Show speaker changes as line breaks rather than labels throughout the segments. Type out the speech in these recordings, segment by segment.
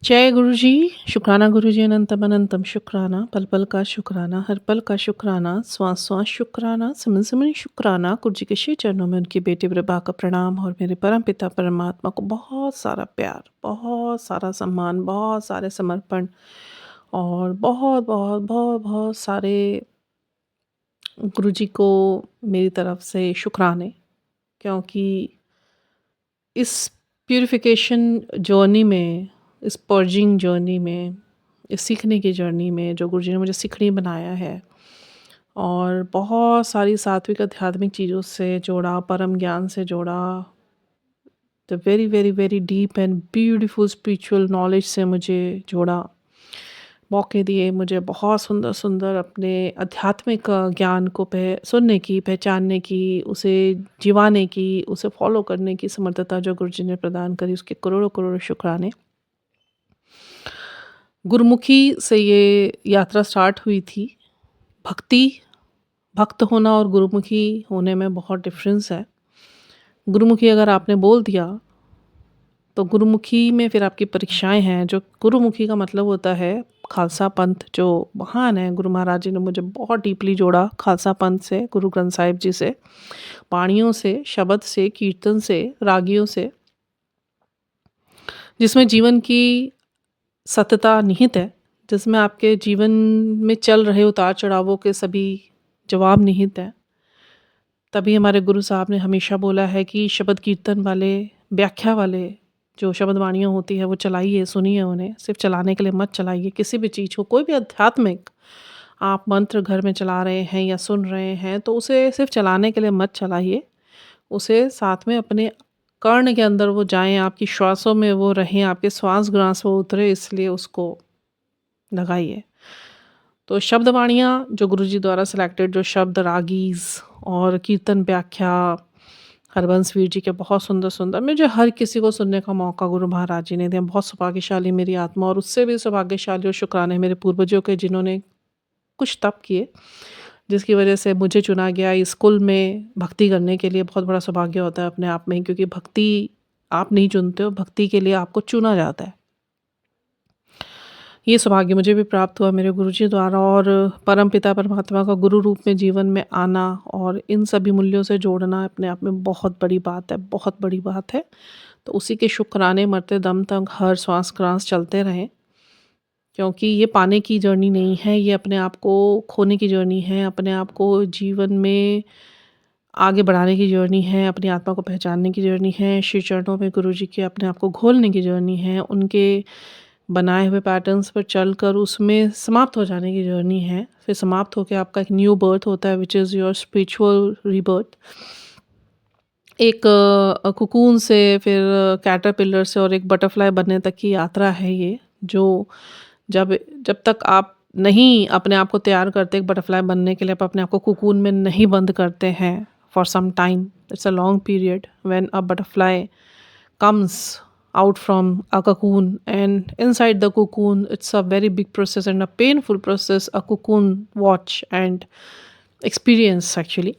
जय गुरु जी। शुक्राना गुरु जी, अनंतम अनंतम शुक्राना, पल पल का शुक्राना, हर पल का शुक्राना, श्वास श्वास शुक्राना, समन समन शुक्राना। गुरु जी के श्री चरणों में उनकी बेटी प्रभा का प्रणाम और मेरे परम पिता परमात्मा को बहुत सारा प्यार, बहुत सारा सम्मान, बहुत सारे समर्पण और बहुत बहुत बहुत बहुत सारे गुरु जी को मेरी तरफ से शुक्राने। क्योंकि इस प्यूरिफिकेशन जर्नी में, इस पर्जिंग जर्नी में, इस सीखने की जर्नी में जो गुरुजी ने मुझे सीखनी बनाया है और बहुत सारी सात्विक आध्यात्मिक चीज़ों से जोड़ा, परम ज्ञान से जोड़ा, the very very very deep and beautiful spiritual knowledge से मुझे जोड़ा, मौके दिए मुझे बहुत सुंदर सुंदर अपने आध्यात्मिक ज्ञान को सुनने की, पहचानने की, उसे जीवाने की, उसे फॉलो करने की समर्थता जो गुरुजी ने प्रदान करी, उसके करोड़ों करोड़ों शुक्राने। गुरुमुखी से ये यात्रा स्टार्ट हुई थी। भक्ति भक्त होना और गुरुमुखी होने में बहुत डिफरेंस है। गुरुमुखी अगर आपने बोल दिया तो गुरुमुखी में फिर आपकी परीक्षाएं हैं। जो गुरुमुखी का मतलब होता है खालसा पंथ जो महान है। गुरु महाराज जी ने मुझे बहुत डीपली जोड़ा खालसा पंथ से, गुरु ग्रंथ साहिब जी से, वाणियों से, शब्द से, कीर्तन से, रागियों से, जिसमें जीवन की सत्यता निहित है, जिसमें आपके जीवन में चल रहे उतार चढ़ावों के सभी जवाब निहित हैं। तभी हमारे गुरु साहब ने हमेशा बोला है कि शब्द कीर्तन वाले, व्याख्या वाले जो शब्द वाणियाँ होती है वो चलाइए, सुनिए उन्हें। सिर्फ चलाने के लिए मत चलाइए किसी भी चीज़ को, कोई भी आध्यात्मिक आप मंत्र घर में चला रहे हैं या सुन रहे हैं तो उसे सिर्फ चलाने के लिए मत चलाइए। उसे साथ में अपने कर्ण के अंदर वो जाएँ, आपकी श्वासों में वो रहें, आपके श्वास ग्रास वो उतरे, इसलिए उसको लगाइए। तो शब्द वाणियाँ जो गुरुजी द्वारा सिलेक्टेड जो शब्द, रागीज़ और कीर्तन व्याख्या हरबंस वीर जी के बहुत सुंदर सुंदर, मुझे हर किसी को सुनने का मौका गुरु महाराज जी ने दिया। बहुत सौभाग्यशाली मेरी आत्मा, और उससे भी सौभाग्यशाली और शुक्राने मेरे पूर्वजों के जिन्होंने कुछ तप किए, जिसकी वजह से मुझे चुना गया इस कुल में भक्ति करने के लिए। बहुत बड़ा सौभाग्य होता है अपने आप में ही, क्योंकि भक्ति आप नहीं चुनते हो, भक्ति के लिए आपको चुना जाता है। ये सौभाग्य मुझे भी प्राप्त हुआ मेरे गुरुजी द्वारा, और परमपिता परमात्मा का गुरु रूप में जीवन में आना और इन सभी मूल्यों से जोड़ना अपने आप में बहुत बड़ी बात है, बहुत बड़ी बात है। तो उसी के शुक्राने मरते दम तक हर श्वास ग्रास चलते रहें, क्योंकि ये पाने की जर्नी नहीं है, ये अपने आप को खोने की जर्नी है, अपने आप को जीवन में आगे बढ़ाने की जर्नी है, अपनी आत्मा को पहचानने की जर्नी है, श्री चरणों में गुरुजी के अपने आप को घोलने की जर्नी है, उनके बनाए हुए पैटर्न्स पर चलकर उसमें समाप्त हो जाने की जर्नी है। फिर समाप्त होकर आपका एक न्यू बर्थ होता है, which is your spiritual rebirth. एक कुकून से फिर कैटरपिलर से और एक बटरफ्लाई बनने तक की यात्रा है ये, जो जब जब तक आप नहीं अपने आप को तैयार करते एक बटरफ्लाई बनने के लिए, आप अपने आप को कुकून में नहीं बंद करते हैं for some time, it's a long period when a butterfly comes out from a cocoon, and inside the cocoon it's a very big process and a painful process, a cocoon watch and experience actually।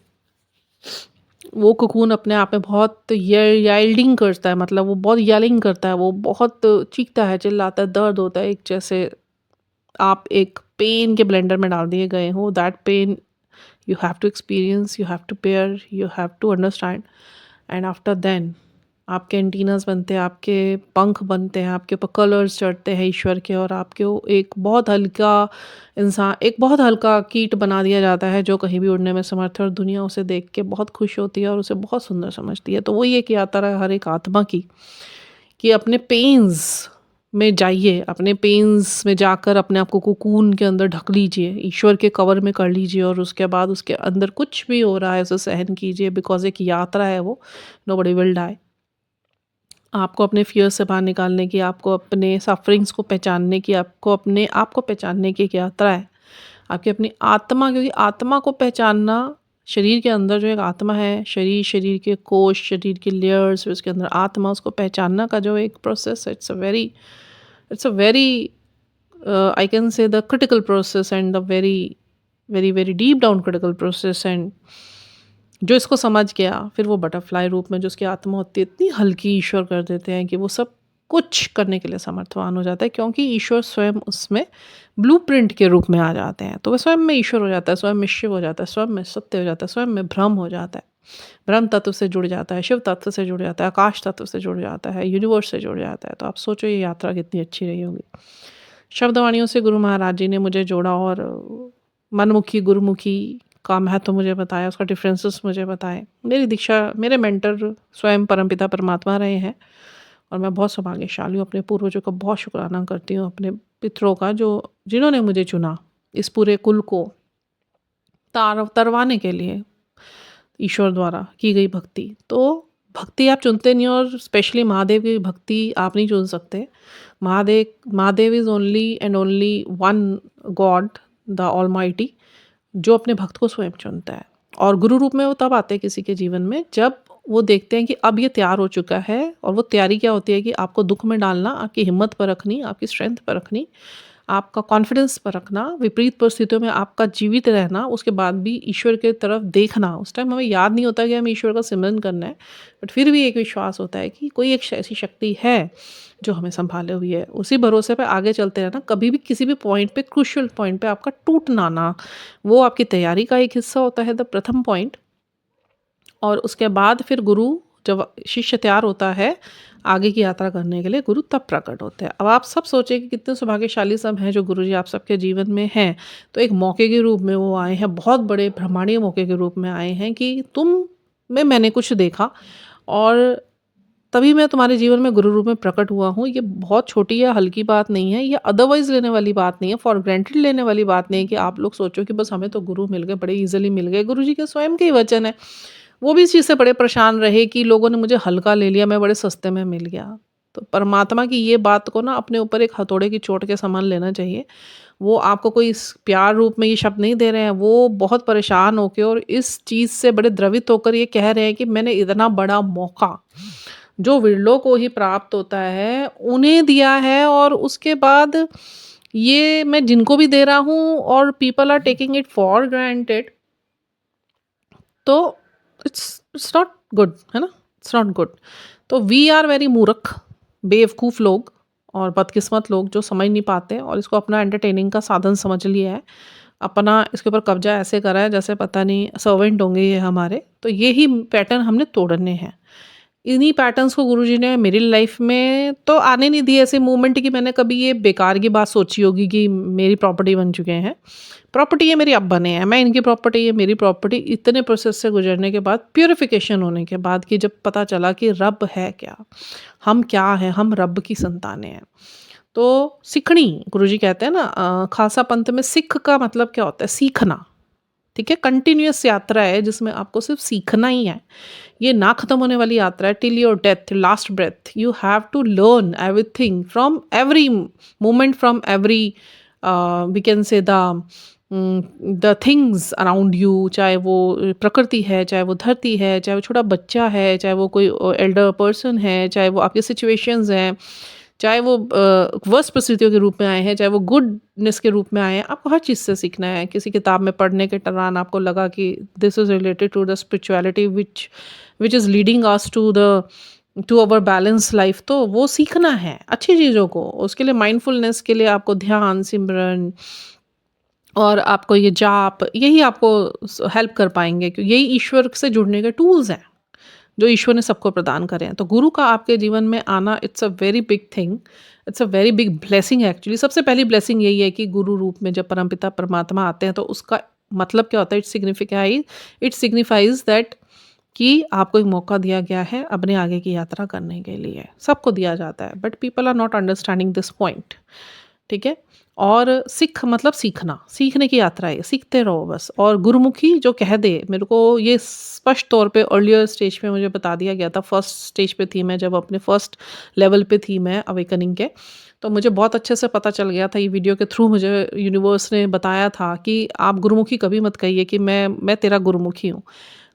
वो cocoon अपने आप में बहुत याइल्डिंग करता है, मतलब वो बहुत yelling करता है, वो बहुत चीखता है, चिल्लाता है, दर्द होता है, एक जैसे आप एक पेन के ब्लेंडर में डाल दिए गए हो। That pain you have to experience, you have to bear, you have to understand, and after then आपके एंटीनास बनते हैं, आपके पंख बनते हैं, आपके ऊपर कलर्स चढ़ते हैं ईश्वर के, और आपके एक बहुत हल्का इंसान, एक बहुत हल्का कीट बना दिया जाता है जो कहीं भी उड़ने में समर्थ है, और दुनिया उसे देख के बहुत खुश होती है और उसे बहुत सुंदर समझती है। तो वही एक यात्रा है हर एक आत्मा की, कि अपने पेन्स में जाइए, अपने पेन्स में जाकर अपने आप को कोकून के अंदर ढक लीजिए, ईश्वर के कवर में कर लीजिए, और उसके बाद उसके अंदर कुछ भी हो रहा है उसे सहन कीजिए, बिकॉज एक यात्रा है वो, नोबडी विल डाई। आपको अपने फियर से बाहर निकालने की, आपको अपने सफरिंग्स को पहचानने की, आपको अपने आप को पहचानने की एक यात्रा है, आपकी अपनी आत्मा। क्योंकि आत्मा को पहचानना, शरीर के अंदर जो एक आत्मा है, शरीर, शरीर के कोश, शरीर के लेयर्स, फिर उसके अंदर आत्मा, उसको पहचानना का जो एक प्रोसेस है, it's a very I can say the critical process and the very very very deep down critical process. And जो इसको समझ गया, फिर वो बटरफ्लाई रूप में जो उसकी आत्मा होती है, इतनी हल्की ईश्वर कर देते हैं कि वो सब कुछ करने के लिए समर्थवान हो जाता है, क्योंकि ईश्वर स्वयं उसमें ब्लूप्रिंट के रूप में आ जाते हैं। तो वह स्वयं में ईश्वर हो जाता है, स्वयं में शिव हो जाता है, स्वयं में सत्य हो जाता है, स्वयं में ब्रह्म हो जाता है। ब्रह्म तत्व से जुड़ जाता है, शिव तत्व से जुड़ जाता है, आकाश तत्व से जुड़ जाता है, यूनिवर्स से जुड़ जाता है। तो आप सोचो ये यात्रा कितनी अच्छी रही होगी। शब्दवाणियों से गुरु महाराज जी ने मुझे जोड़ा और मनमुखी, गुरुमुखी का महत्व मुझे बताया, उसका डिफरेंसेस मुझे बताए। मेरी दीक्षा, मेरे मेंटर स्वयं परमपिता परमात्मा रहे हैं और मैं बहुत सौभाग्यशाली हूँ। अपने पूर्वजों का बहुत शुक्राना करती हूँ, अपने पितरों का, जो जिन्होंने मुझे चुना इस पूरे कुल को तरवाने के लिए ईश्वर द्वारा की गई भक्ति। तो भक्ति आप चुनते नहीं, और स्पेशली महादेव की भक्ति आप नहीं चुन सकते। Mahadev is only and only one God, the almighty, जो अपने भक्त को स्वयं चुनता है। और गुरु रूप में वो तब आते हैं किसी के जीवन में जब वो देखते हैं कि अब ये तैयार हो चुका है। और वो तैयारी क्या होती है कि आपको दुख में डालना, आपकी हिम्मत पर रखनी, आपकी स्ट्रेंथ पर रखनी, आपका कॉन्फिडेंस पर रखना, विपरीत परिस्थितियों में आपका जीवित रहना, उसके बाद भी ईश्वर की तरफ देखना। उस टाइम हमें याद नहीं होता कि हमें ईश्वर का सिमरन करना है, बट फिर भी एक विश्वास होता है कि कोई एक ऐसी शक्ति है जो हमें संभाले हुई है। उसी भरोसे पे आगे चलते रहना। कभी भी किसी भी पॉइंट पे, क्रूशियल पॉइंट पे आपका टूटना ना, वो आपकी तैयारी का एक हिस्सा होता है, द प्रथम पॉइंट। और उसके बाद फिर गुरु, जब शिष्य तैयार होता है आगे की यात्रा करने के लिए, गुरु तब प्रकट होते हैं। अब आप सब सोचें कि कितने सौभाग्यशाली सब हैं जो गुरुजी आप सबके जीवन में हैं। तो एक मौके के रूप में वो आए हैं, बहुत बड़े ब्रह्मांडीय मौके के रूप में आए हैं कि तुम में मैंने कुछ देखा और तभी मैं तुम्हारे जीवन में गुरु रूप में प्रकट हुआ हूँ। ये बहुत छोटी या हल्की बात नहीं है, ये अदरवाइज़ लेने वाली बात नहीं है, फॉर ग्रांटेड लेने वाली बात नहीं है कि आप लोग सोचो कि बस हमें तो गुरु मिल गए, बड़े ईज़िली मिल गए। गुरुजी के स्वयं के ही वचन है। वो भी इस चीज़ से बड़े परेशान रहे कि लोगों ने मुझे हल्का ले लिया, मैं बड़े सस्ते में मिल गया। तो परमात्मा की ये बात को ना अपने ऊपर एक हथौड़े की चोट के समान लेना चाहिए। वो आपको कोई इस प्यार रूप में ये शब्द नहीं दे रहे हैं, वो बहुत परेशान होके और इस चीज़ से बड़े द्रवित होकर ये कह रहे हैं कि मैंने इतना बड़ा मौका, जो विरलों को ही प्राप्त होता है, उन्हें दिया है। और उसके बाद ये मैं जिनको भी दे रहा हूँ और people are taking it for granted, तो इट्स नॉट गुड, है ना? It's not good. तो वी आर वेरी मूर्ख, बेवकूफ़ लोग और बदकिस्मत लोग जो समझ नहीं पाते और इसको अपना एंटरटेनिंग का साधन समझ लिया है। अपना इसके ऊपर कब्जा ऐसे करा है जैसे पता नहीं सर्वेंट होंगे ये हमारे। तो यही पैटर्न हमने तोड़ने हैं। इन्हीं पैटर्न्स को गुरुजी ने मेरी लाइफ में तो आने नहीं दिए ऐसे मूवमेंट कि मैंने कभी ये बेकार की बात सोची होगी कि मेरी प्रॉपर्टी बन चुके हैं। प्रॉपर्टी ये मेरी अब बने हैं, मैं इनकी प्रॉपर्टी, ये मेरी प्रॉपर्टी। इतने प्रोसेस से गुजरने के बाद, प्यूरिफिकेशन होने के बाद, कि जब पता चला कि रब है क्या, हम क्या हैं, हम रब की संतानें हैं। तो सीखनी, गुरुजी कहते हैं ना, खालसा पंथ में सिख का मतलब क्या होता है? सीखना। ठीक है, कंटिन्यूअस यात्रा है जिसमें आपको सिर्फ सीखना ही है। ये ना खत्म होने वाली यात्रा है, till your death, last breath. You have to learn everything from every moment, from every we can say the things around you. चाहे वो प्रकृति है, चाहे वो धरती है, चाहे वो छोटा बच्चा है, चाहे वो कोई एल्डर पर्सन है, चाहे वो आपके सिचुएशंस हैं, चाहे वो वर्स्ट परिस्थितियों के रूप में आए हैं, चाहे वो गुडनेस के रूप में आए हैं। आपको हर चीज़ से सीखना है। किसी किताब में पढ़ने के दौरान आपको लगा कि this is related to the spirituality which is leading us to our balance life, तो वो सीखना है अच्छी चीज़ों को। उसके लिए माइंडफुलनेस के लिए आपको ध्यान, सिमरन और आपको ये जाप, यही आपको हेल्प कर पाएंगे, क्योंकि यही ईश्वर से जुड़ने के टूल्स हैं जो ईश्वर ने सबको प्रदान करे हैं। तो गुरु का आपके जीवन में आना, it's a very big thing, it's a very big blessing actually. सबसे पहली ब्लेसिंग यही है कि गुरु रूप में जब परमपिता परमात्मा आते हैं तो उसका मतलब क्या होता है? इट सिग्निफाइज दैट कि आपको एक मौका दिया गया है अपने आगे की यात्रा करने के लिए। सबको दिया जाता है, but people are not understanding this point. ठीक है। और सिख मतलब सीखना, सीखने की यात्रा है, सीखते रहो बस। और गुरुमुखी जो कह दे, मेरे को ये स्पष्ट तौर पे अर्लियर स्टेज पे मुझे बता दिया गया था। फर्स्ट स्टेज पे थी मैं, जब अपने फर्स्ट लेवल पे थी मैं अवेकनिंग के, तो मुझे बहुत अच्छे से पता चल गया था। ये वीडियो के थ्रू मुझे यूनिवर्स ने बताया था कि आप गुरुमुखी कभी मत कहिए कि मैं तेरा गुरुमुखी हूँ।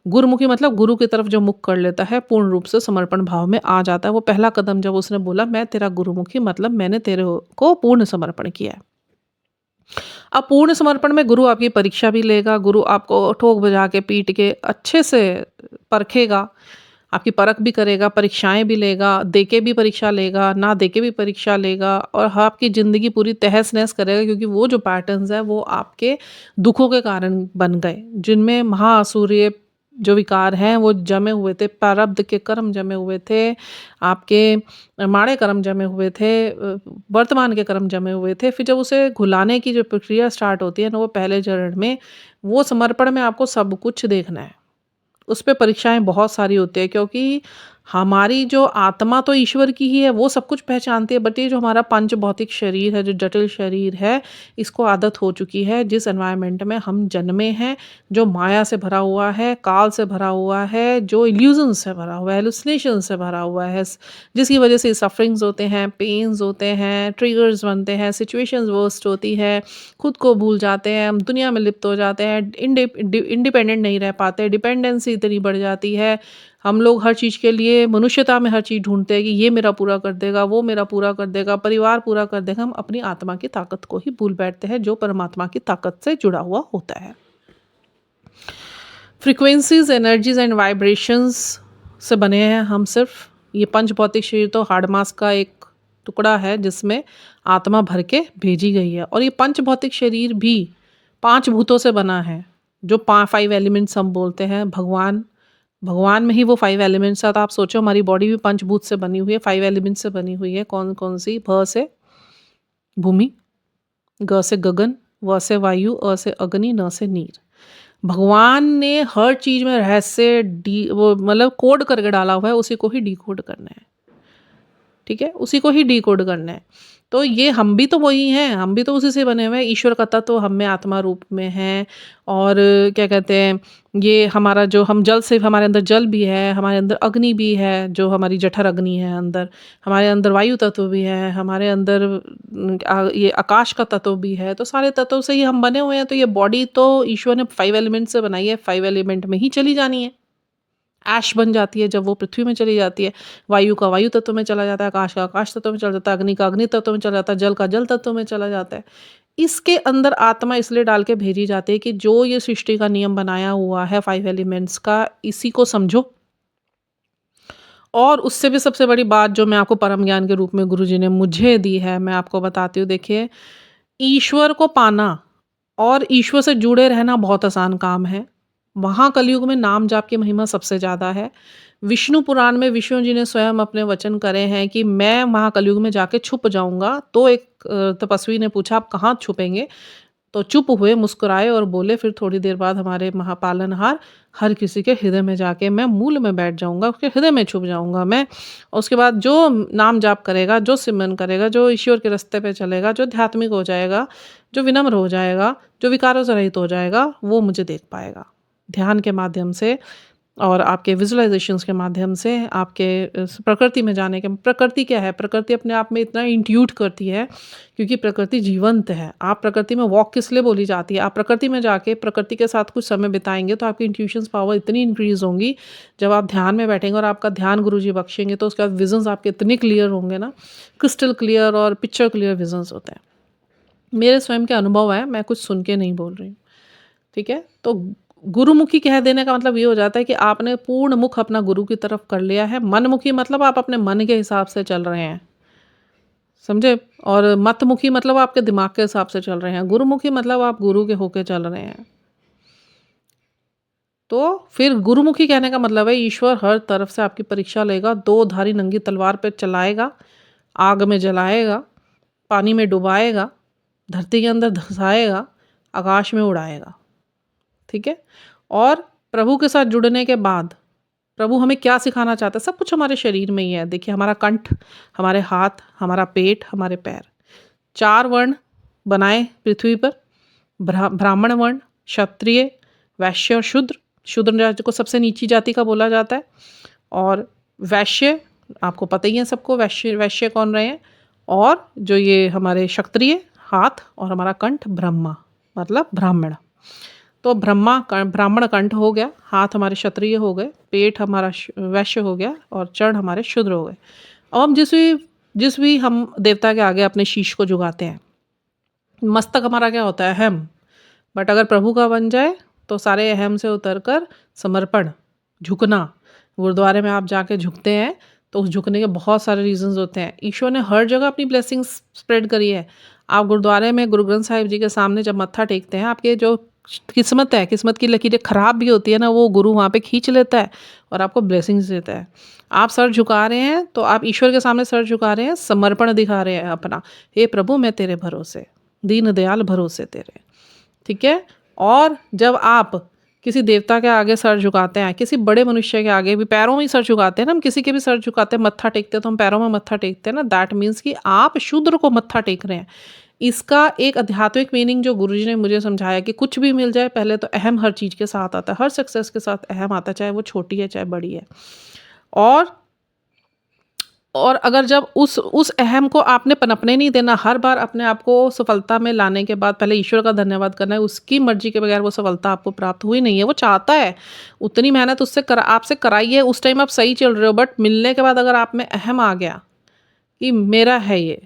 गुरुमुखी मतलब गुरु की तरफ जो मुख कर लेता है, पूर्ण रूप से समर्पण भाव में आ जाता है। वो पहला कदम जब उसने बोला मैं तेरा गुरुमुखी, मतलब मैंने तेरे को पूर्ण समर्पण किया है। अब पूर्ण समर्पण में गुरु आपकी परीक्षा भी लेगा, गुरु आपको ठोक बजा के पीट के अच्छे से परखेगा, आपकी परख भी करेगा, परीक्षाएँ भी लेगा, दे के भी परीक्षा लेगा, ना दे के भी परीक्षा लेगा और आपकी ज़िंदगी पूरी तहस-नहस करेगा क्योंकि वो जो पैटर्न्स हैं वो आपके दुखों के कारण बन गए, जिनमें महाआसुरी जो विकार हैं वो जमे हुए थे, प्रारब्ध के कर्म जमे हुए थे, आपके माड़े कर्म जमे हुए थे, वर्तमान के कर्म जमे हुए थे। फिर जब उसे घुलाने की जो प्रक्रिया स्टार्ट होती है ना, वो पहले चरण में, वो समर्पण में आपको सब कुछ देखना है। उस पे परीक्षाएँ बहुत सारी होती हैं क्योंकि हमारी जो आत्मा तो ईश्वर की ही है, वो सब कुछ पहचानती है, बट ये जो हमारा पंच भौतिक शरीर है, जो जटिल शरीर है, इसको आदत हो चुकी है जिस एनवायरनमेंट में हम जन्मे हैं, जो माया से भरा हुआ है, काल से भरा हुआ है, जो इल्यूज़न से भरा हुआ है, हैलुसिनेशन से भरा हुआ है, जिसकी वजह से सफरिंग्स होते हैं, पेन्स होते हैं, ट्रिगर्स बनते हैं, सिचुएशंस वर्स्ट होती है, खुद को भूल जाते हैं, हम दुनिया में लिप्त हो जाते हैं, इंडिपेंडेंट नहीं रह पाते, डिपेंडेंसी इतनी बढ़ जाती है। हम लोग हर चीज़ के लिए मनुष्यता में हर चीज़ ढूँढते हैं कि ये मेरा पूरा कर देगा, वो मेरा पूरा कर देगा, परिवार पूरा कर देगा। हम अपनी आत्मा की ताकत को ही भूल बैठते हैं जो परमात्मा की ताकत से जुड़ा हुआ होता है। फ्रीक्वेंसीज़, एनर्जीज़ एंड वाइब्रेशंस से बने हैं हम सिर्फ। ये पंच भौतिक शरीर तो हाड़ मांस का एक टुकड़ा है जिसमें आत्मा भर के भेजी गई है और ये पंच भौतिक शरीर भी 5 भूतों से बना है, जो 5 एलिमेंट्स हम बोलते हैं। भगवान में ही वो 5 एलिमेंट्स हैं। तो आप सोचो हमारी बॉडी भी पंचभूत से बनी हुई है, 5 एलिमेंट्स से बनी हुई है। कौन-कौन सी? भ से भूमि, ग से गगन, व से वायु, अ से अग्नि, न से नीर। भगवान ने हर चीज़ में रहस्य वो मतलब कोड करके डाला हुआ है, उसी को ही डिकोड करना है। ठीक है? उसी को ही डिकोड करना है। तो ये हम भी तो वही हैं, हम भी तो उसी से बने हुए हैं। ईश्वर का तत्व हम में आत्मा रूप में है और क्या कहते हैं, ये हमारा जो हम जल से, हमारे अंदर जल भी है, हमारे अंदर अग्नि भी है, जो हमारी जठर अग्नि है अंदर, हमारे अंदर वायु तत्व भी है, हमारे अंदर ये आकाश का तत्व भी है। तो सारे तत्वों से ही हम बने हुए हैं। तो ये बॉडी तो ईश्वर ने 5 एलिमेंट से बनाई है, 5 एलिमेंट में ही चली जानी है। ऐश बन जाती है जब वो पृथ्वी में चली जाती है, वायु का वायु तत्व में चला जाता है, आकाश का आकाश तत्व में चला जाता है, अग्नि का अग्नि तत्व में चला जाता है, जल का जल तत्व में चला जाता है। इसके अंदर आत्मा इसलिए डाल के भेजी जाती है कि जो ये सृष्टि का नियम बनाया हुआ है 5 एलिमेंट्स का, इसी को समझो। और उससे भी सबसे बड़ी बात जो मैं आपको परम ज्ञान के रूप में गुरुजी ने मुझे दी है, मैं आपको बताती हूँ। देखिए, ईश्वर को पाना और ईश्वर से जुड़े रहना बहुत आसान काम है। वहाँ कलयुग में नाम जाप की महिमा सबसे ज़्यादा है। विष्णु पुराण में विष्णु जी ने स्वयं अपने वचन करे हैं कि मैं वहाँ कलयुग में जाके छुप जाऊँगा। तो एक तपस्वी ने पूछा, आप कहाँ छुपेंगे? तो चुप हुए, मुस्कुराए और बोले, फिर थोड़ी देर बाद हमारे महापालनहार हर किसी के हृदय में जाके मैं मूल में बैठ जाऊँगा, उसके हृदय में छुप जाऊँगा मैं। और उसके बाद जो नाम जाप करेगा, जो सिमरन करेगा, जो ईश्वर के रास्ते पे चलेगा, जो आध्यात्मिक हो जाएगा, जो विनम्र हो जाएगा, जो विकारों से रहित हो जाएगा, वो मुझे देख पाएगा। ध्यान के माध्यम से और आपके विजुअलाइज़ेशंस के माध्यम से, आपके प्रकृति में जाने के। प्रकृति क्या है? प्रकृति अपने आप में इतना इंट्यूट करती है क्योंकि प्रकृति जीवंत है। आप प्रकृति में वॉक किस लिए बोली जाती है? आप प्रकृति में जाके प्रकृति के साथ कुछ समय बिताएँगे तो आपकी इंट्यूशंस पावर इतनी इंक्रीज़ होंगी। जब आप ध्यान में बैठेंगे और आपका ध्यान गुरुजी बख्शेंगे तो उसके बाद विज़न्स आपके इतने क्लियर होंगे ना, क्रिस्टल क्लियर और पिक्चर क्लियर विज़न्स होते हैं। मेरे स्वयं के अनुभव है, मैं कुछ सुन के नहीं बोल रही हूँ। ठीक है? तो गुरुमुखी कह देने का मतलब ये हो जाता है कि आपने पूर्ण मुख अपना गुरु की तरफ कर लिया है। मनमुखी मतलब आप अपने मन के हिसाब से चल रहे हैं, समझे? और मतमुखी मतलब आपके दिमाग के हिसाब से चल रहे हैं। गुरुमुखी मतलब आप गुरु के होके चल रहे हैं। तो फिर गुरुमुखी कहने का मतलब है ईश्वर हर तरफ से आपकी परीक्षा लेगा, 2 धारी नंगी तलवार पे चलाएगा, आग में जलाएगा, पानी में डुबाएगा, धरती के अंदर धँसाएगा, आकाश में उड़ाएगा। ठीक है? और प्रभु के साथ जुड़ने के बाद प्रभु हमें क्या सिखाना चाहता है? सब कुछ हमारे शरीर में ही है। देखिए, हमारा कंठ, हमारे हाथ, हमारा पेट, हमारे पैर, 4 वर्ण बनाए पृथ्वी पर। ब्राह्मण वर्ण, क्षत्रिय, वैश्य और शूद्र। शूद्र जाति को सबसे नीची जाति का बोला जाता है। और वैश्य, आपको पता ही है सबको, वैश्य वैश्य कौन रहे हैं। और जो ये हमारे क्षत्रिय, हाथ, और हमारा कंठ ब्रह्मा मतलब ब्राह्मण। तो ब्राह्मण कंठ हो गया, हाथ हमारे क्षत्रिय हो गए, पेट हमारा वैश्य हो गया और चरण हमारे शूद्र हो गए। अब हम जिस भी हम देवता के आगे अपने शीश को झुकाते हैं, मस्तक हमारा क्या होता है? अहम। बट अगर प्रभु का बन जाए तो सारे अहम से उतरकर समर्पण, झुकना, गुरुद्वारे में आप जाके झुकते हैं तो उस झुकने के बहुत सारे रीजंस होते हैं। ईश्वर ने हर जगह अपनी ब्लेसिंग्स स्प्रेड करी है। आप गुरुद्वारे में गुरु ग्रंथ साहिब जी के सामने जब मत्था टेकते हैं, आपके जो किस्मत है, किस्मत की लकीरें खराब भी होती है ना, वो गुरु वहाँ पे खींच लेता है और आपको ब्लेसिंग्स देता है। आप सर झुका रहे हैं तो आप ईश्वर के सामने सर झुका रहे हैं, समर्पण दिखा रहे हैं अपना, हे प्रभु मैं तेरे भरोसे, दीन दयाल भरोसे तेरे, ठीक है। और जब आप किसी देवता के आगे सर झुकाते हैं, किसी बड़े मनुष्य के आगे भी पैरों में ही सर झुकाते हैं ना, हम किसी के भी सर झुकाते हैं, मत्था टेकते हैं तो हम पैरों में मत्था टेकते हैं ना, दैट मीन्स कि आप शूद्र को मत्था टेक रहे हैं। इसका एक आध्यात्मिक मीनिंग जो गुरुजी ने मुझे समझाया कि कुछ भी मिल जाए, पहले तो अहम हर चीज़ के साथ आता है, हर सक्सेस के साथ अहम आता है, चाहे वो छोटी है चाहे बड़ी है। और अगर जब उस अहम को आपने पनपने नहीं देना, हर बार अपने आप को सफलता में लाने के बाद पहले ईश्वर का धन्यवाद करना है, उसकी मर्जी के बगैर वो सफलता आपको प्राप्त हुई नहीं है। वो चाहता है उतनी मेहनत उससे आपसे कराई है, उस टाइम आप सही चल रहे हो, बट मिलने के बाद अगर आप में अहम आ गया कि मेरा है ये,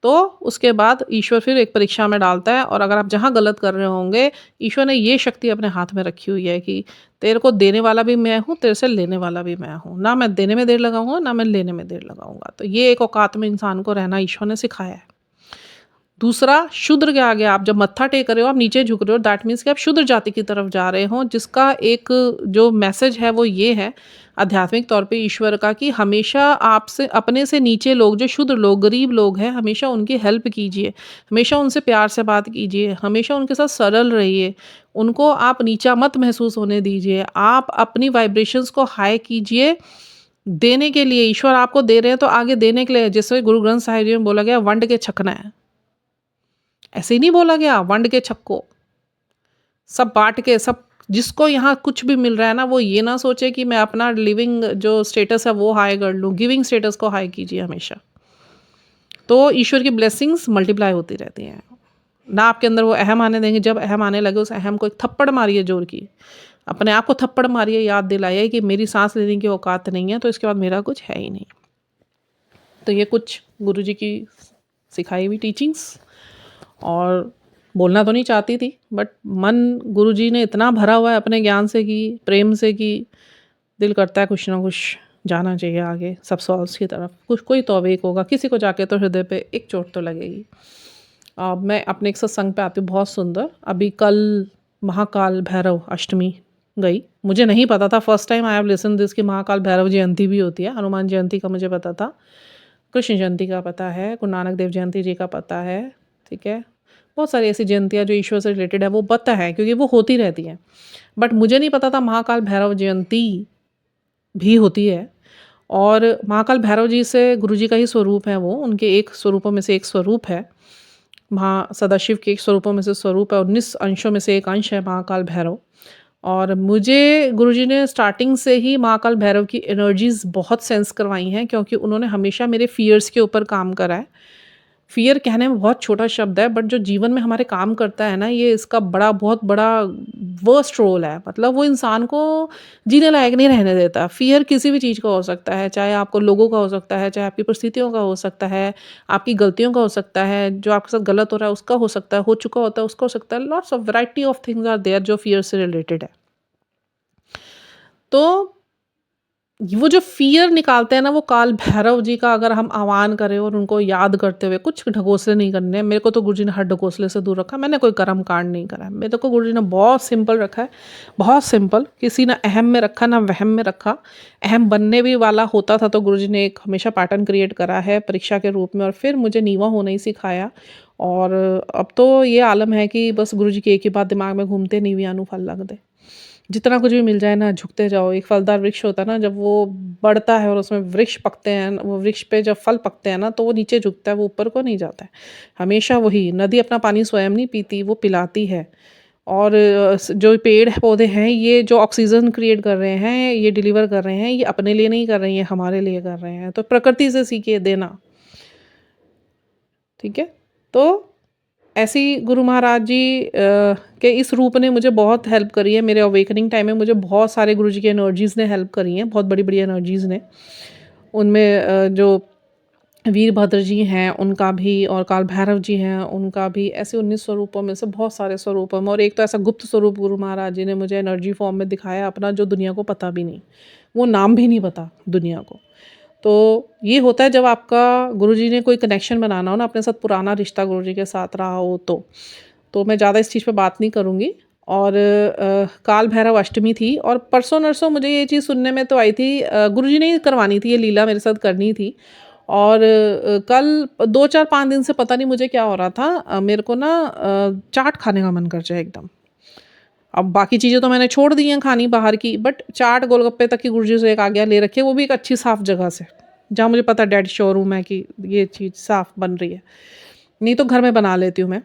तो उसके बाद ईश्वर फिर एक परीक्षा में डालता है। और अगर आप जहाँ गलत कर रहे होंगे, ईश्वर ने ये शक्ति अपने हाथ में रखी हुई है कि तेरे को देने वाला भी मैं हूँ, तेरे से लेने वाला भी मैं हूँ, ना मैं देने में देर लगाऊंगा ना मैं लेने में देर लगाऊंगा। तो ये एक औकात में इंसान को रहना ईश्वर ने सिखाया है। दूसरा, शूद्र के आगे आप जब मत्था टेक रहे हो, आप नीचे झुक रहे हो, दैट मीन्स कि आप शूद्र जाति की तरफ जा रहे हो, जिसका एक जो मैसेज है वो ये है आध्यात्मिक तौर पे ईश्वर का, कि हमेशा आपसे अपने से नीचे लोग, जो शूद्र लोग, गरीब लोग हैं, हमेशा उनकी हेल्प कीजिए, हमेशा उनसे प्यार से बात कीजिए, हमेशा उनके साथ सरल रहिए, उनको आप नीचा मत महसूस होने दीजिए, आप अपनी वाइब्रेशंस को हाई कीजिए देने के लिए। ईश्वर आपको दे रहे हैं तो आगे देने के लिए, जैसे गुरु ग्रंथ साहिब जी में बोला गया, वंड के छकना है, ऐसे ही नहीं बोला गया वंड के छक्को, सब बांट के, सब जिसको यहाँ कुछ भी मिल रहा है ना, वो ये ना सोचे कि मैं अपना लिविंग जो स्टेटस है वो हाई कर लूँ, गिविंग स्टेटस को हाई कीजिए हमेशा, तो ईश्वर की ब्लेसिंग्स मल्टीप्लाई होती रहती हैं। ना आपके अंदर वो अहम आने देंगे, जब अहम आने लगे उस अहम को एक थप्पड़ मारिए जोर की, अपने आप को थप्पड़ मारिए, याद दिलाइए कि मेरी सांस लेने की औकात नहीं है, तो इसके बाद मेरा कुछ है ही नहीं। तो ये कुछ गुरुजी की सिखाई हुई टीचिंग्स, और बोलना तो नहीं चाहती थी, बट मन गुरुजी ने इतना भरा हुआ है अपने ज्ञान से, कि प्रेम से, कि दिल करता है कुछ ना कुछ जाना चाहिए आगे सब सॉल्व्स की तरफ, कुछ कोई तौफीक होगा, किसी को जाके तो हृदय पे एक चोट तो लगेगी। अब मैं अपने एक सत्संग पे आती हूँ बहुत सुंदर, अभी कल महाकाल भैरव अष्टमी गई, मुझे नहीं पता था, first time I have listen this कि महाकाल भैरव जयंती भी होती है। हनुमान जयंती का मुझे पता था, कृष्ण जयंती का पता है, गुरु नानक देव जयंती जी का पता है, ठीक है, बहुत सारी ऐसी जयंतियाँ जो ईश्वर से रिलेटेड है वो पता है, क्योंकि वो होती रहती हैं, बट मुझे नहीं पता था महाकाल भैरव जयंती भी होती है। और महाकाल भैरव जी से गुरुजी का ही स्वरूप है, वो उनके एक स्वरूपों में से एक स्वरूप है, सदाशिव के एक स्वरूपों में से स्वरूप है, 19 अंशों में से एक अंश है महाकाल भैरव। और मुझे गुरुजी ने स्टार्टिंग से ही महाकाल भैरव की एनर्जीज बहुत सेंस करवाई हैं, क्योंकि उन्होंने हमेशा मेरे फियर्स के ऊपर काम करा है। फियर कहने में बहुत छोटा शब्द है, बट जो जीवन में हमारे काम करता है ना, ये इसका बहुत बड़ा वर्स्ट रोल है, मतलब वो इंसान को जीने लायक नहीं रहने देता। फियर किसी भी चीज़ का हो सकता है, चाहे आपको लोगों का हो सकता है, चाहे आपकी परिस्थितियों का हो सकता है, आपकी गलतियों का हो सकता है, जो आपके साथ गलत हो रहा है उसका हो सकता है, हो चुका होता है उसका हो सकता है, lots of variety of things are there जो फियर से रिलेटेड है। तो वो जो फ़ियर निकालते हैं ना, वो काल भैरव जी का अगर हम आह्वान करें और उनको याद करते हुए, कुछ ढकोसले नहीं करने हैं। मेरे को तो गुरुजी ने हर ढकोसले से दूर रखा, मैंने कोई कर्म कांड नहीं करा है, मेरे को गुरुजी ने बहुत सिंपल रखा है, बहुत सिंपल, किसी ना अहम में रखा ना वहम में रखा। अहम बनने भी वाला होता था तो गुरुजी ने एक हमेशा पैटर्न क्रिएट करा है परीक्षा के रूप में, और फिर मुझे नीवा होना ही सिखाया। और अब तो ये आलम है कि बस गुरुजी की एक ही बात दिमाग में घूमते, नीवियानु फल लग दे, जितना कुछ भी मिल जाए ना झुकते जाओ। एक फलदार वृक्ष होता है ना, जब वो बढ़ता है और उसमें वृक्ष पकते हैं, वो वृक्ष पे जब फल पकते हैं ना, तो वो नीचे झुकता है, वो ऊपर को नहीं जाता है। हमेशा वही, नदी अपना पानी स्वयं नहीं पीती, वो पिलाती है। और जो पेड़ पौधे हैं, ये जो ऑक्सीजन क्रिएट कर रहे हैं, ये डिलीवर कर रहे हैं, ये अपने लिए नहीं कर रही हैं, हमारे लिए कर रहे हैं। तो प्रकृति से सीखिए देना, ठीक है। तो ऐसी गुरु महाराज जी के इस रूप ने मुझे बहुत हेल्प करी है। मेरे अवेकनिंग टाइम में मुझे बहुत सारे गुरुजी की एनर्जीज़ ने हेल्प करी हैं, बहुत बड़ी-बड़ी एनर्जीज़ ने। उनमें जो वीरभद्र जी हैं उनका भी, और काल भैरव जी हैं उनका भी, ऐसे 19 स्वरूपों में से बहुत सारे स्वरूपों में। और एक तो ऐसा गुप्त स्वरूप गुरु महाराज जी ने मुझे एनर्जी फॉर्म में दिखाया अपना, जो दुनिया को पता भी नहीं। वो नाम भी नहीं पता दुनिया को। तो ये होता है जब आपका गुरुजी ने कोई कनेक्शन बनाना हो ना, अपने साथ पुराना रिश्ता गुरुजी के साथ रहा हो तो मैं ज़्यादा इस चीज़ पे बात नहीं करूँगी। और काल भैरव अष्टमी थी और परसों-नरसों मुझे ये चीज़ सुनने में तो आई थी, गुरुजी ने ही करवानी थी, ये लीला मेरे साथ करनी थी। और कल 2-4-5 दिन से पता नहीं मुझे क्या हो रहा था, मेरे को ना चाट खाने का मन कर जाए एकदम। अब बाकी चीज़ें तो मैंने छोड़ दी हैं खानी बाहर की, बट चाट गोलगप्पे तक की गुरुजी से एक आज्ञा ले रखी है, वो भी एक अच्छी साफ़ जगह से, जहाँ मुझे पता है डेड श्योर हूँ मैं कि ये चीज़ साफ़ बन रही है। नहीं तो घर में बना लेती हूँ मैं।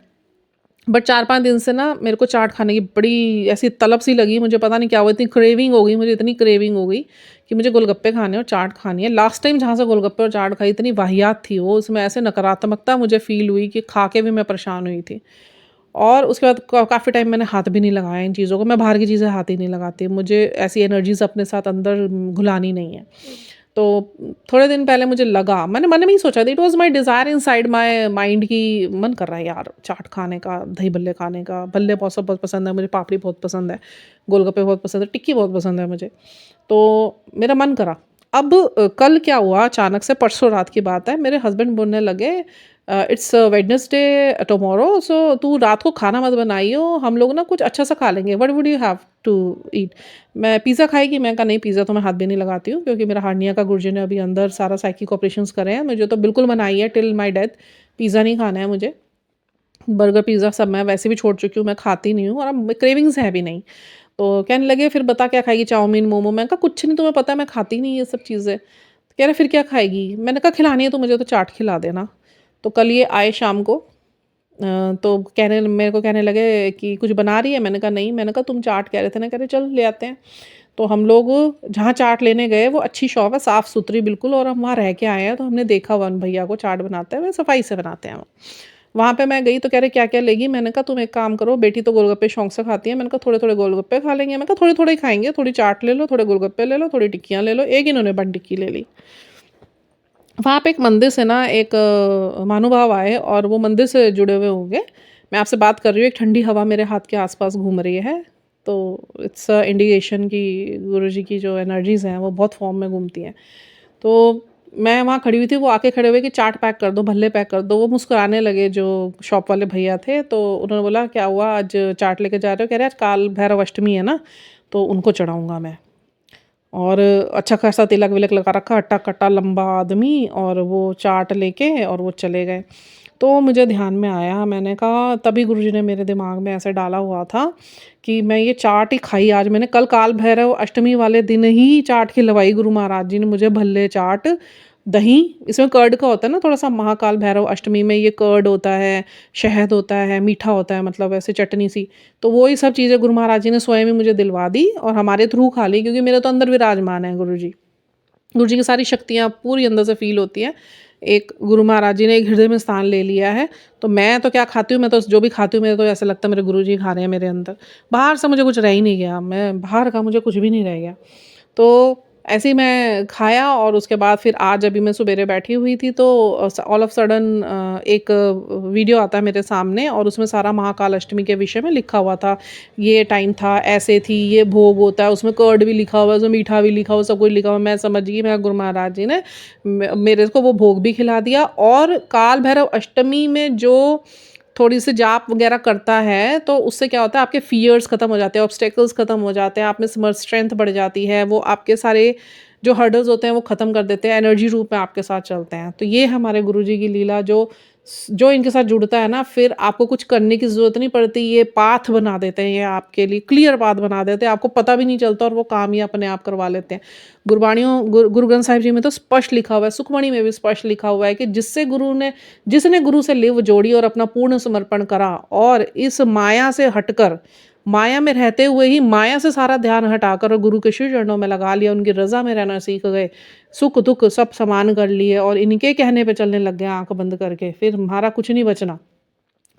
बट 4-5 दिन से ना मेरे को चाट खाने की बड़ी ऐसी तलब सी लगी, मुझे पता नहीं क्या हुआ, इतनी क्रेविंग हो गई, मुझे इतनी क्रेविंग हो गई कि मुझे गोलगप्पे खाने और चाट खानी है। लास्ट टाइम जहाँ से गोलगप्पे और चाट खाई, इतनी वाहियात थी वो, उसमें ऐसे नकारात्मकता मुझे फ़ील हुई कि खा के भी मैं परेशान हुई थी। और उसके बाद काफ़ी टाइम मैंने हाथ भी नहीं लगाया इन चीज़ों को, मैं बाहर की चीज़ें हाथ ही नहीं लगाती, मुझे ऐसी एनर्जीज़ अपने साथ अंदर घुलानी नहीं है। तो थोड़े दिन पहले मुझे लगा, मैंने मन में ही सोचा था, it was my desire inside my mind कि मन कर रहा है यार चाट खाने का, दही भल्ले खाने का। भल्ले बहुत सब बहुत पसंद है मुझे, पापड़ी बहुत पसंद है, गोलगप्पे बहुत पसंद है, टिक्की बहुत पसंद है मुझे। तो मेरा मन करा। अब कल क्या हुआ अचानक से, परसों रात की बात है, मेरे हस्बैंड बोलने लगे इट्स वेडनेसडे टुमारो, सो तू रात को खाना मत बनाइयो, हम लोग ना कुछ अच्छा सा खा लेंगे, what would you have to eat. मैं पिज़्ज़ा खाएगी, मैं कहा नहीं पिज़्ज़ा तो मैं हाथ भी नहीं लगाती हूँ, क्योंकि मेरा हार्निया का गुरुजी ने अभी अंदर सारा साइकिक ऑपरेशंस करे हैं, मुझे तो बिल्कुल मनाही है टिल माई डेथ, पिज़्ज़ा नहीं खाना है मुझे। बर्गर पिज़्ज़ा सब मैं वैसे भी छोड़ चुकी हूँ, मैं खाती नहीं हूँ और अब क्रेविंग्स है भी नहीं। तो कहने लगे फिर बता क्या खाएगी, चाउमीन, मोमो। मैंने कहा कुछ नहीं, तुम्हें पता है मैं खाती नहीं ये सब चीज़ें। कह रहे फिर क्या खाएगी? मैंने कहा खिलानी है तो मुझे तो चाट खिला देना। तो कल ये आए शाम को, तो कहने मेरे को कहने लगे कि कुछ बना रही है? मैंने कहा नहीं, मैंने कहा तुम चाट कह रहे थे ना, कह रहे चल ले आते हैं। तो हम लोग जहाँ चाट लेने गए वो अच्छी शॉप है, साफ़-सुथरी बिल्कुल, और हम वहाँ रह के आए हैं, तो हमने देखा वन भैया को चाट बनाते हुए, सफाई से बनाते हैं वो। वहाँ पे मैं गई तो कह रहे क्या-क्या लेगी? मैंने कहा तुम एक काम करो, बेटी तो गोलगप्पे शौक से खाती है, मैंने कहा थोड़े-थोड़े गोलगप्पे खा लेंगे, मैंने कहा थोड़े-थोड़े ही खाएँगे, थोड़ी चाट ले लो, थोड़े गोलगप्पे ले लो, थोड़ी टिक्कियाँ ले लो, एक इन्होंने बंद टिक्की ले ली। वहाँ पे एक मंदिर से ना एक महानुभाव आए और वो मंदिर से जुड़े हुए होंगे। मैं आपसे बात कर रही हूँ, एक ठंडी हवा मेरे हाथ के आस-पास घूम रही है, तो इट्स अ इंडिकेशन कि गुरुजी की जो एनर्जीज़ हैं, वो बहुत फ़ॉर्म में घूमती हैं। तो मैं वहाँ खड़ी हुई थी, वो आके खड़े हुए कि चाट पैक कर दो, भल्ले पैक कर दो। वो मुस्कुराने लगे जो शॉप वाले भैया थे, तो उन्होंने बोला, "क्या हुआ आज चाट लेके जा रहे हो?" कह रहे, "आज काल भैरव अष्टमी है ना, तो उनको चढ़ाऊँगा मैं।" और अच्छा खासा तिलक-विलक लगा रखा, हट्टा-कट्टा लंबा आदमी, और वो चाट लेके और वो चले गए। तो मुझे ध्यान में आया, मैंने कहा तभी गुरुजी ने मेरे दिमाग में ऐसे डाला हुआ था कि मैं ये चाट ही खाई आज मैंने, कल काल भैरव अष्टमी वाले दिन ही चाट खिलवाई गुरु महाराज जी ने मुझे, भल्ले चाट, दही, इसमें कर्ड का होता है ना थोड़ा-सा, महाकाल भैरव अष्टमी में ये कर्ड होता है, शहद होता है, मीठा होता है, मतलब ऐसे चटनी-सी। तो वो ही सब चीज़ें गुरु महाराज जी ने स्वयं ही मुझे दिलवा दी और हमारे थ्रू खा ली, क्योंकि मेरे तो अंदर विराजमान है गुरुजी। गुरुजी की सारी शक्तियाँ पूरी अंदर से फ़ील होती हैं। एक गुरु महाराज जी ने एक हृदय में स्थान ले लिया है, तो मैं तो क्या खाती हूँ, मैं तो जो भी खाती हूँ, मेरे तो ऐसा लगता है मेरे गुरुजी खा रहे हैं मेरे अंदर। बाहर से मुझे कुछ रह ही नहीं गया, मैं बाहर का मुझे कुछ भी नहीं रह गया। तो ऐसे ही मैं खाया और उसके बाद फिर आज अभी मैं सवेरे बैठी हुई थी, तो ऑल ऑफ सडन एक वीडियो आता है मेरे सामने और उसमें सारा महाकाल अष्टमी के विषय में लिखा हुआ था। ये टाइम था, ऐसे थी, ये भोग होता है, उसमें कर्ड भी लिखा हुआ है, उसमें मीठा भी लिखा हुआ है, सब कुछ लिखा हुआ है। मैं समझ गई, मैं गुरु महाराज जी ने मेरे को वो भोग भी खिला दिया। और काल भैरव अष्टमी में जो थोड़ी-सी जाप वगैरह करता है, तो उससे क्या होता है, आपके फ़ियर्स खत्म हो जाते हैं, ऑब्स्टेकल्स खत्म हो जाते हैं, आप में स्ट्रेंथ बढ़ जाती है, वो आपके सारे जो हर्डल्स होते हैं वो ख़त्म कर देते हैं, एनर्जी रूप में आपके साथ चलते हैं। तो ये हमारे गुरुजी की लीला, जो इनके साथ जुड़ता है ना, फिर आपको कुछ करने की ज़रूरत नहीं पड़ती, ये पाथ बना देते हैं, ये आपके लिए क्लियर पाथ बना देते हैं, आपको पता भी नहीं चलता और वो काम ही अपने आप करवा लेते हैं। गुरु ग्रंथ साहिब जी में तो स्पष्ट लिखा हुआ है, सुखमणि में भी स्पष्ट लिखा हुआ है कि जिसने गुरु से लिव जोड़ी और अपना पूर्ण समर्पण करा और इस माया से हटकर, माया में रहते हुए ही माया से सारा ध्यान हटाकर और गुरु के श्री चरणों में लगा लिया, उनकी रज़ा में रहना सीख गए, सुख-दुःख सब समान कर लिए और इनके कहने पे चलने लग गए आँख बंद करके, फिर हमारा कुछ नहीं बचना।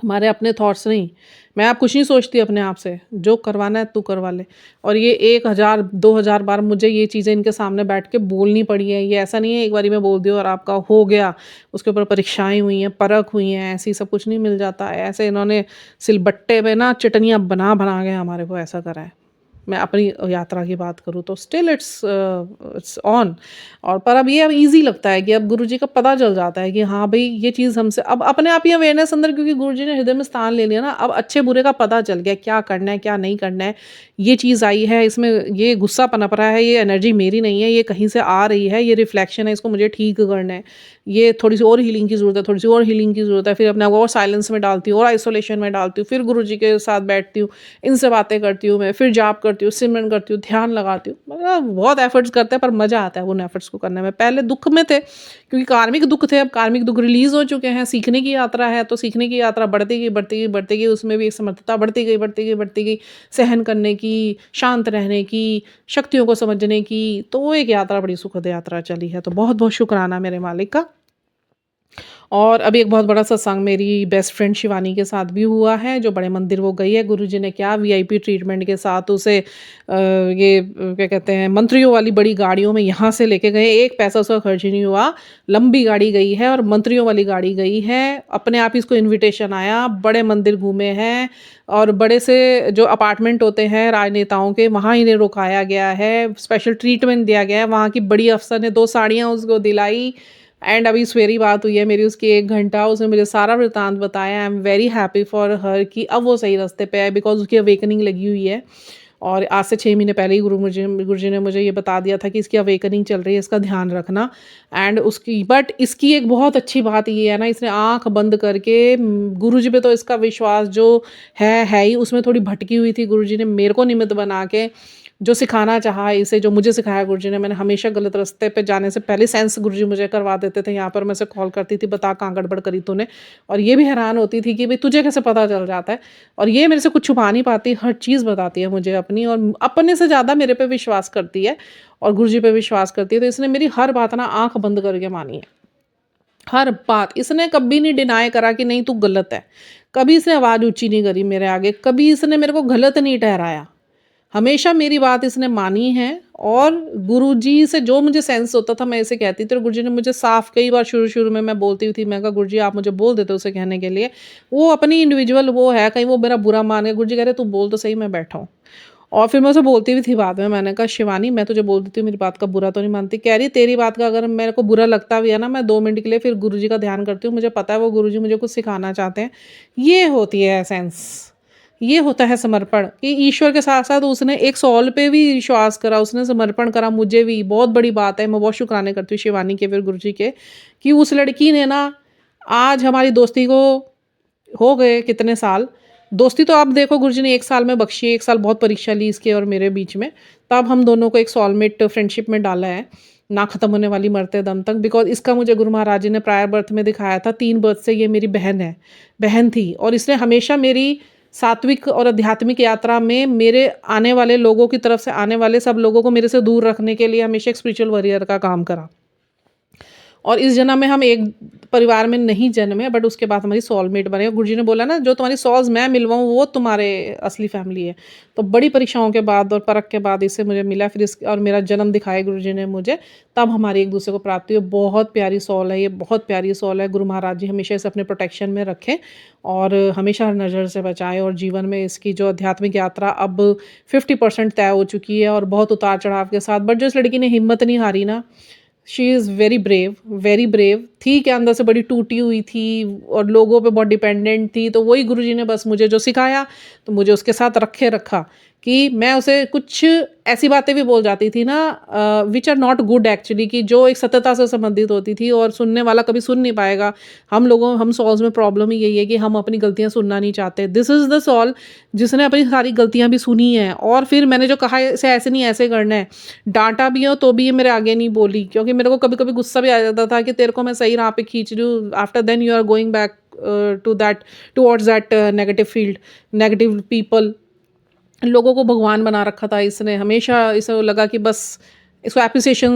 हमारे अपने थॉट्स नहीं, मैं अब कुछ नहीं सोचती अपने आप से, जो करवाना है तू करवा ले। और ये 1000 2000 बार मुझे ये चीज़ें इनके सामने बैठ के बोलनी पड़ी है, ये ऐसा नहीं है एक बारी में बोल दी और आपका हो गया, उसके ऊपर परीक्षाएँ हुई हैं, परख हुई हैं, ऐसे ही सब कुछ नहीं मिल जाता है। ऐसे इन्होंने सिलबट्टे पे ना चटनियाँ बना-बना के हमारे को ऐसा करा है। मैं अपनी यात्रा की बात करूँ तो स्टिल इट्स ऑन। और पर अब ये अब ईज़ी लगता है कि अब गुरुजी का पता चल जाता है कि हाँ भई ये चीज़ हमसे अब अपने आप ही अवेयरनेस अंदर, क्योंकि गुरुजी ने हृदय में स्थान ले लिया ना, अब अच्छे-बुरे का पता चल गया, क्या करना है, क्या नहीं करना है। ये चीज़ आई है, इसमें ये गुस्सा पनप रहा है, ये एनर्जी मेरी नहीं है, ये कहीं से आ रही है, ये रिफ्लेक्शन है, इसको मुझे ठीक करना है। ये थोड़ी-सी और हीलिंग की ज़रूरत है, थोड़ी-सी और हीलिंग की ज़रूरत है। फिर अपने आप को और साइलेंस में डालती हूँ और आइसोलेशन में डालती हूँ। फिर गुरुजी के साथ बैठती हूँ, इनसे बातें करती हूँ मैं, फिर जाप करती हूँ, सिमरन करती हूँ, ध्यान लगाती हूँ। मतलब बहुत एफर्ट्स करते हैं, पर मज़ा आता है उन एफर्ट्स को करने में। पहले दुःख में थे, क्योंकि कार्मिक दुःख थे, अब कार्मिक दुःख रिलीज़ हो चुके हैं। सीखने की यात्रा है, तो सीखने की यात्रा बढ़ती गई, बढ़ती गई, बढ़ती गई। उसमें भी एक समर्थता बढ़ती गई, बढ़ती गई, बढ़ती गई। सहन करने की, शांत रहने की, शक्तियों को समझने की, तो वो एक यात्रा बड़ी सुखद यात्रा चली है। तो बहुत-बहुत शुक्राना मेरे मालिक का। और अभी एक बहुत बड़ा सत्संग मेरी बेस्ट फ्रेंड शिवानी के साथ भी हुआ है, जो बड़े मंदिर वो गई है। गुरुजी ने क्या वीआईपी ट्रीटमेंट के साथ उसे क्या कहते हैं, मंत्रियों वाली बड़ी गाड़ियों में यहाँ से लेके गए। एक पैसा उसका खर्च ही नहीं हुआ। लंबी गाड़ी गई है और मंत्रियों वाली गाड़ी गई है। अपने आप ही इसको इन्विटेशन आया, बड़े मंदिर घूमे हैं और बड़े से जो अपार्टमेंट होते हैं राजनेताओं के, वहाँ इन्हें रुकाया गया है, स्पेशल ट्रीटमेंट दिया गया है। वहाँ की बड़ी अफ़सर ने 2 साड़ियाँ उसको दिलाई। एंड अभी सवेरे बात हुई है मेरी उसकी 1 घंटा, उसने मुझे सारा वृत्तांत बताया। I am very happy for her कि अब वो सही रास्ते पे है, बिकॉज़ उसकी अवेकनिंग लगी हुई है। और आज से 6 महीने पहले ही गुरुजी ने मुझे ये बता दिया था कि इसकी अवेकनिंग चल रही है, इसका ध्यान रखना। एंड उसकी बट इसकी एक बहुत अच्छी बात ये है ना, इसने आँख बंद करके गुरुजी पे तो इसका विश्वास जो है ही, उसमें थोड़ी भटकी हुई थी। गुरुजी ने मेरे को निमित्त बना के जो सिखाना चाहा इसे, जो मुझे सिखाया गुरुजी ने, मैंने हमेशा गलत रास्ते पे जाने से पहले सेंस गुरुजी मुझे करवा देते थे। यहाँ पर मैं उसे कॉल करती थी, बता कहाँ गड़बड़ करी तूने? और ये भी हैरान होती थी कि भई तुझे कैसे पता चल जाता है? और ये मेरे से कुछ छुपा नहीं पाती, हर चीज़ बताती है मुझे अपनी, और अपने से ज़्यादा मेरे पे विश्वास करती है और गुरुजी पे विश्वास करती है। तो इसने मेरी हर बात ना आँख बंद करके मानी है। हर बात इसने कभी नहीं डिनाई करा कि नहीं तू गलत है। कभी इसने आवाज़ ऊँची नहीं करी मेरे आगे, कभी इसने मेरे को गलत नहीं ठहराया। हमेशा मेरी बात इसने मानी है। और गुरुजी से जो मुझे सेंस होता था मैं इसे कहती थी, और गुरुजी ने मुझे साफ कई बार शुरू-शुरू में मैं बोलती थी, मैं कहा गुरुजी आप मुझे बोल देते उसे कहने के लिए। वो अपनी इंडिविजुअल वो है, कहीं वो मेरा बुरा मान गया। गुरुजी कह रहे तू बोल तो सही, मैं बैठा हूँ। और फिर मैं उसे बोलती भी थी बाद में, मैंने कहा शिवानी मैं तुझे बोल देती हूँ, मेरी बात का बुरा तो नहीं मानती? कह रही तेरी बात का अगर मेरे को बुरा लगता भी है ना, मैं 2 मिनट के लिए फिर गुरुजी का ध्यान करती हूँ। मुझे पता है वो गुरुजी मुझे कुछ सिखाना चाहते हैं। ये होती है सेंस। ये होता है समर्पण कि ईश्वर के साथ-साथ उसने एक सॉल पे भी विश्वास करा, उसने समर्पण करा मुझे भी, बहुत बड़ी बात है। मैं बहुत शुक्राने करती हूँ शिवानी के, फिर गुरुजी के, कि उस लड़की ने ना आज हमारी दोस्ती को हो गए कितने साल। दोस्ती तो आप देखो गुरुजी ने 1 साल में बख्शी है, 1 साल बहुत परीक्षा ली इसके और मेरे बीच में। तब हम दोनों को एक सोलमेट फ्रेंडशिप में डाला है, ना ख़त्म होने वाली मरते दम तक। बिकॉज़ इसका मुझे गुरु महाराज जी ने प्रायर बर्थ में दिखाया था, 3 बर्थ से ये मेरी बहन है, बहन थी। और इसने हमेशा मेरी सात्विक और आध्यात्मिक यात्रा में मेरे आने वाले लोगों की तरफ से आने वाले सब लोगों को मेरे से दूर रखने के लिए हमेशा एक स्पिरिचुअल वॉरियर का काम करा। और इस जन्म में हम एक परिवार में नहीं जन्मे, बट उसके बाद हमारी सोलमेट बने। गुरुजी ने बोला ना जो तुम्हारी सोल्स मैं मिलवाऊँ वो तुम्हारे असली फैमिली है। तो बड़ी परीक्षाओं के बाद और परख के बाद इससे मुझे मिला, फिर इस और मेरा जन्म दिखाया गुरुजी ने मुझे, तब हमारी एक दूसरे को प्राप्ति हुई। बहुत प्यारी सोल है ये, बहुत प्यारी सोल है। गुरु महाराज जी हमेशा इसे अपने प्रोटेक्शन में रखें और हमेशा हर नज़र से बचाएँ। और जीवन में इसकी जो आध्यात्मिक यात्रा अब 50% तय हो चुकी है और बहुत उतार चढ़ाव के साथ। बट जो इस लड़की ने हिम्मत नहीं हारी ना, शी इज़ वेरी ब्रेव थी, क्या अंदर से बड़ी टूटी हुई थी और लोगों पे बहुत डिपेंडेंट थी। तो वही गुरुजी ने बस मुझे जो सिखाया, तो मुझे उसके साथ रखा कि मैं उसे कुछ ऐसी बातें भी बोल जाती थी ना which are not good actually, कि जो एक सत्यता से संबंधित होती थी और सुनने वाला कभी सुन नहीं पाएगा। हम सॉल्स में प्रॉब्लम ही यही है कि हम अपनी गलतियाँ सुनना नहीं चाहते। दिस इज़ द सॉल जिसने अपनी सारी गलतियाँ भी सुनी हैं, और फिर मैंने जो कहा है इसे ऐसे नहीं ऐसे करना है, डांटा भी हो तो भी ये मेरे आगे नहीं बोली, क्योंकि मेरे को कभी कभी गुस्सा भी आ जाता था कि तेरे को मैं सही राह पे खींच रही हूँ, after then you are going back towards that negative field, negative people. लोगों को भगवान बना रखा था इसने। हमेशा इसे लगा कि बस इसको एप्रिसिएशन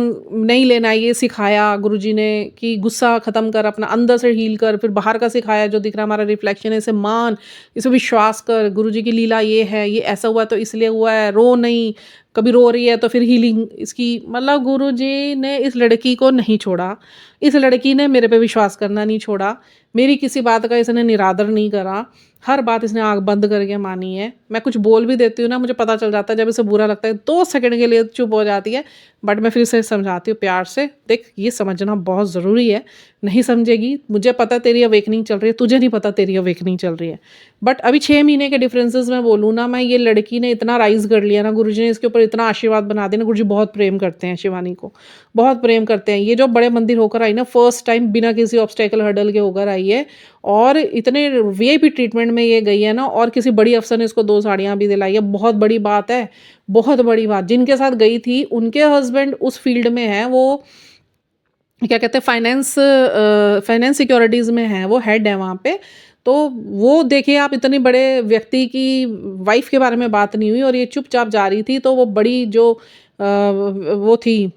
नहीं लेना है। ये सिखाया गुरुजी ने कि गुस्सा ख़त्म कर, अपना अंदर से हील कर। फिर बाहर का सिखाया, जो दिख रहा हमारा रिफ्लेक्शन है इसे मान, इसे विश्वास कर। गुरुजी की लीला ये है, ये ऐसा हुआ तो इसलिए हुआ है, रो नहीं, कभी रो रही है तो फिर हीलिंग इसकी, मतलब गुरुजी ने इस लड़की को नहीं छोड़ा, इस लड़की ने मेरे पे विश्वास करना नहीं छोड़ा, मेरी किसी बात का इसने निरादर नहीं करा, हर बात इसने आँख बंद करके मानी है। मैं कुछ बोल भी देती हूँ ना, मुझे पता चल जाता है, जब इसे बुरा लगता है 2 सेकंड के लिए चुप हो जाती है, बट मैं फिर इसे समझाती हूँ प्यार से, देख ये समझना बहुत ज़रूरी है, नहीं समझेगी, मुझे पता है तेरी अवेकनिंग चल रही है, तुझे नहीं पता तेरी अवेकनिंग चल रही है। बट अभी 6 महीने के डिफरेंसेस में बोलूँ ना मैं, ये लड़की ने इतना राइज़ कर लिया ना, गुरुजी ने इसके ऊपर इतना आशीर्वाद बना दिया ना, गुरुजी बहुत प्रेम करते हैं शिवानी को, बहुत प्रेम करते हैं। ये जो बड़े मंदिर होकर आई ना, फर्स्ट टाइम बिना किसी ऑब्स्टेकल हर्डल के होकर आई है, और इतने वीआईपी ट्रीटमेंट में ये गई है ना, और किसी बड़ी अफ़सर ने इसको 2 साड़ियाँ भी दिलाई है, बहुत बड़ी बात है, बहुत बड़ी बात। जिनके साथ गई थी उनके हस्बैंड उस फील्ड में हैं, वो क्या कहते हैं फाइनेंस सिक्योरिटीज़ में हैं, वो हेड है वहाँ पे। तो वो देखिए आप, इतने बड़े व्यक्ति की वाइफ़ के बारे में बात नहीं हुई और ये चुपचाप जा रही थी, तो वो बड़ी जो वो थी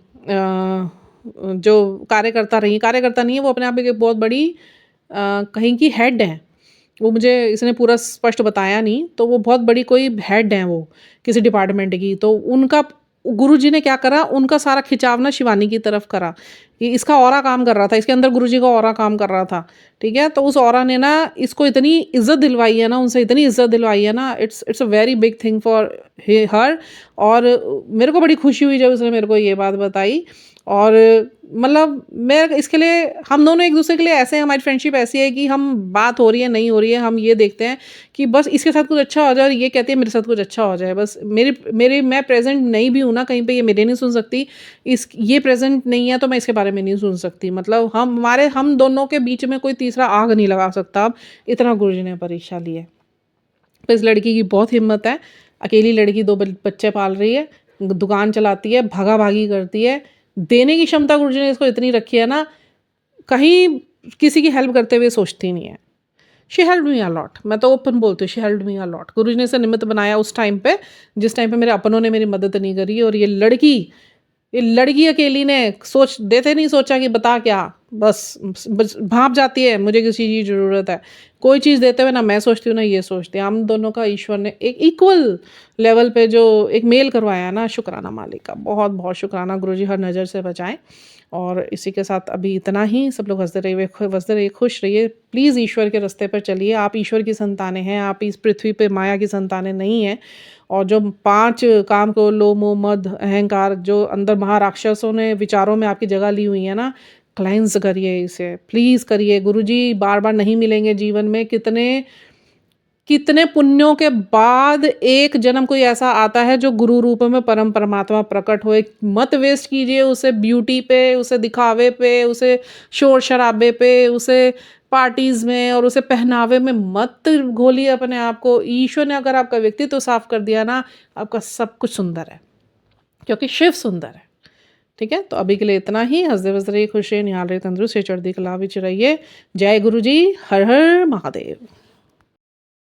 जो कार्यकर्ता नहीं है, वो अपने आप में एक बहुत बड़ी कहीं की हेड हैं। वो मुझे इसने पूरा स्पष्ट बताया नहीं, तो वो बहुत बड़ी कोई हेड हैं वो, किसी डिपार्टमेंट की। तो उनका गुरुजी ने क्या करा, उनका सारा खिंचाव ना शिवानी की तरफ करा। ये इसका ऑरा काम कर रहा था, इसके अंदर गुरुजी का ऑरा काम कर रहा था, ठीक है? तो उस ऑरा ने ना इसको इतनी इज़्ज़त दिलवाई है ना, उनसे इतनी इज़्ज़त दिलवाई है ना, it's a very big thing for her. और मेरे को बड़ी खुशी हुई जब उसने मेरे को ये बात बताई। और मतलब मैं इसके लिए, हम दोनों एक दूसरे के लिए ऐसे हैं, हमारी फ्रेंडशिप ऐसी है कि हम बात हो रही है नहीं हो रही है, हम ये देखते हैं कि बस इसके साथ कुछ अच्छा हो जाए और ये कहती है मेरे साथ कुछ अच्छा हो जाए, बस मैं प्रेजेंट नहीं भी हूँ ना कहीं पे, ये मेरे नहीं सुन सकती, ये प्रेजेंट नहीं है तो मैं इसके बारे में नहीं सुन सकती। मतलब हम दोनों के बीच में कोई तीसरा आग नहीं लगा सकता। अब इतना गुरुजी ने परीक्षा ली है। तो इस लड़की की बहुत हिम्मत है, अकेली लड़की, 2 बच्चे पाल रही है, दुकान चलाती है, भागा भागी करती है, देने की क्षमता गुरुजी ने इसको इतनी रखी है ना, कहीं किसी की हेल्प करते हुए सोचती नहीं है। She helped me a lot, मैं तो ओपन बोलती हूँ, she helped me a lot. गुरुजी ने इसे निमित्त बनाया उस टाइम पे, जिस टाइम पे मेरे अपनों ने मेरी मदद नहीं करी। और ये लड़की अकेली ने देते नहीं सोचा कि बता क्या, बस भाप जाती है मुझे किसी चीज़ की ज़रूरत है, कोई चीज़ देते हुए ना मैं सोचती हूँ ना ये सोचती है। हम दोनों का ईश्वर ने एक इक्वल लेवल पे जो एक मेल करवाया ना, शुक्राना मालिक का, बहुत बहुत शुक्राना। गुरुजी हर नज़र से बचाएं। और इसी के साथ अभी इतना ही। सब लोग हंसते रहिए, खुश रहिए, प्लीज़ ईश्वर के रास्ते पर चलिए। आप ईश्वर की संतानें हैं, आप इस पृथ्वी पे माया की संतानें नहीं हैं। और जो 5 काम, क्रोध, लोभ, मोह, मद, अहंकार, जो अंदर महाराक्षसों ने विचारों में आपकी जगह ली हुई है ना, क्लेंस करिए इसे, प्लीज़ करिए। गुरुजी बार बार नहीं मिलेंगे जीवन में, कितने कितने पुण्यों के बाद एक जन्म कोई ऐसा आता है जो गुरु रूप में परम परमात्मा प्रकट होए। मत वेस्ट कीजिए उसे ब्यूटी पे, उसे दिखावे पे, उसे शोर शराबे पे, उसे पार्टीज में और उसे पहनावे में मत घोलिए अपने आप को। ईश्वर ने अगर आपका व्यक्तित्व साफ कर दिया ना, आपका सब कुछ सुंदर है, क्योंकि शिव सुंदर है। ठीक है, तो अभी के लिए इतना ही। हंसते वसते रहिए, खुश रहिए, निहाल रहिए, तंदुरुस्त रहिए, चढ़ती कला विच रहिए। जय गुरु जी, हर हर महादेव।